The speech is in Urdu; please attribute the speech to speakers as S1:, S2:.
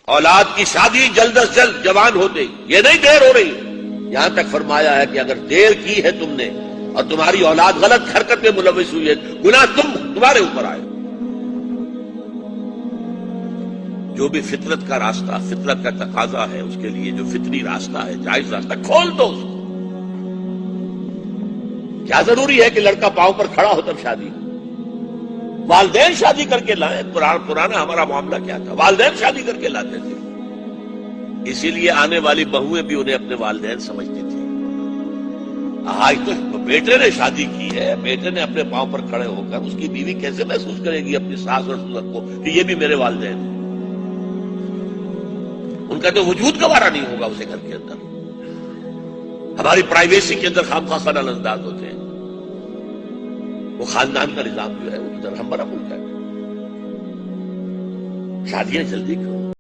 S1: اولاد کی شادی جلد از جلد جوان ہوتے ہی، یہ نہیں دیر ہو رہی. یہاں تک فرمایا ہے کہ اگر دیر کی ہے تم نے اور تمہاری اولاد غلط حرکت میں ملوث ہوئی ہے، گناہ تمہارے اوپر آئے. جو بھی فطرت کا راستہ، فطرت کا تقاضا ہے، اس کے لیے جو فطری راستہ ہے، جائز راستہ، کھول دو اس کو. کیا ضروری ہے کہ لڑکا پاؤں پر کھڑا ہو تب شادی؟ والدین شادی کر کے لائیں. پرانا ہمارا معاملہ کیا تھا؟ والدین شادی کر کے لاتے تھے. اسی لیے آنے والی بہویں بھی انہیں اپنے والدین سمجھتی تھی. آج تو بیٹے نے شادی کی ہے، بیٹے نے اپنے پاؤں پر کھڑے ہو کر، اس کی بیوی کیسے محسوس کرے گی اپنی ساس اور سسر کو کہ یہ بھی میرے والدین ہیں؟ ان کا تو وجود گوارا نہیں ہوگا اسے گھر کے اندر. ہماری پرائیویسی کے اندر خامخواہ خلل انداز ہوتے ہیں. وہ خاندان کا نظام جو ہے وہ درہم برہم ہوتا ہے. شادیاں جلدی کرو.